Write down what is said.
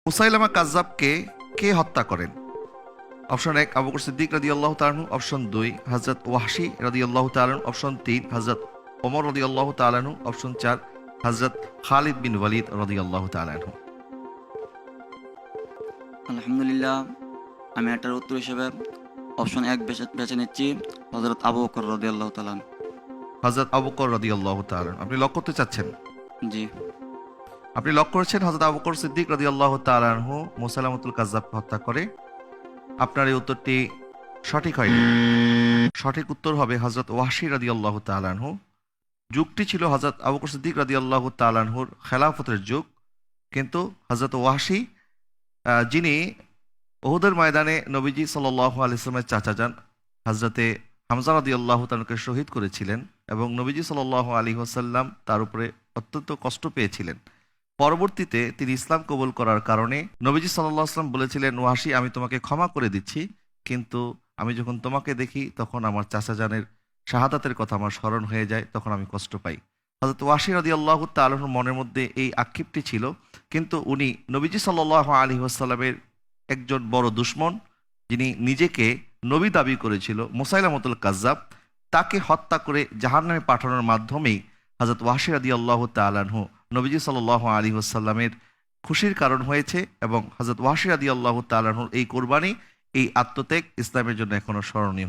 মুসাইলামা কাজ্জাবকে কে হত্যা করেন? অপশন ১ আবু বকর সিদ্দিক রাদিয়াল্লাহু তাআলা আনহু, অপশন ২ হযরত ওয়াহশী রাদিয়াল্লাহু তাআলা আনহু, অপশন ৩ হযরত ওমর রাদিয়াল্লাহু তাআলা আনহু, অপশন ৪ হযরত খালিদ বিন ওয়ালিদ রাদিয়াল্লাহু তাআলা আনহু। আলহামদুলিল্লাহ, আমি এটার উত্তর হিসেবে অপশন ১ বেছে নিচ্ছি, হযরত আবু বকর রাদিয়াল্লাহু তাআলা আনহু। হযরত আবু বকর রাদিয়াল্লাহু তাআলা আনহু। আপনি লক করতে চাচ্ছেন? জি। আপনি লক করেছেন হযরত আবু বকর সিদ্দিক রাদিয়াল্লাহু তাআলা আনহু মুসাইলামাতুল কাজ্জাবকে হত্যা করে। আপনার এই উত্তরটি সঠিক হয়নি। সঠিক উত্তর হবে হযরত ওয়াহশী রাদিয়াল্লাহু তাআলা আনহু। যুগটি ছিল হযরত আবু বকর সিদ্দিক রাদিয়াল্লাহু তাআলা আনহুর খেলাফতের যুগ, কিন্তু হযরত ওয়াহশী যিনি উহুদের ময়দানে নবীজি সাল্লাল্লাহু আলাইহি ওয়াসাল্লামের চাচা যান হযরতে হামজা রাদিয়াল্লাহু তাআলাকে শহীদ করেছিলেন এবং নবীজি সাল্লাল্লাহু আলাইহি ওয়াসাল্লাম তার উপরে অত্যন্ত কষ্ট পেয়েছিলেন। পরবর্তীতে তিনি ইসলাম কবুল করার কারণে নবীজি সাল্লাল্লাহু আলাইহি ওয়াসাল্লাম বলেছিলেন, ওয়াহশী আমি তোমাকে ক্ষমা করে দিচ্ছি, কিন্তু আমি যখন তোমাকে দেখি তখন আমার চাচা জানের শাহাদাতের কথা আমার স্মরণ হয়ে যায়, তখন আমি কষ্ট পাই। হযরত ওয়াহশী রাদিয়াল্লাহু তাআলা আনহুর মনের মধ্যে এই আক্ষেপটি ছিল, কিন্তু উনি নবীজি সাল্লাল্লাহু আলাইহি ওয়াসাল্লামের একজন বড় দুশমন, যিনি নিজেকে নবী দাবি করেছিল, মুসাইলামাতুল কাজ্জাব, তাকে হত্যা করে জাহান্নামে পাঠানোর মাধ্যমেই হযরত ওয়াহশী রাদিয়াল্লাহু তাআলা আনহু নবীজি সাল্লাল্লাহু আলাইহি ওয়াসাল্লামের খুশির কারণ হয়েছে এবং হযরত ওয়াহশী রাদিয়াল্লাহু তাআলা আনহুর এই কোরবানি, এই আত্মত্যাগ ইসলামের জন্য এখনো স্মরণীয় হয়ে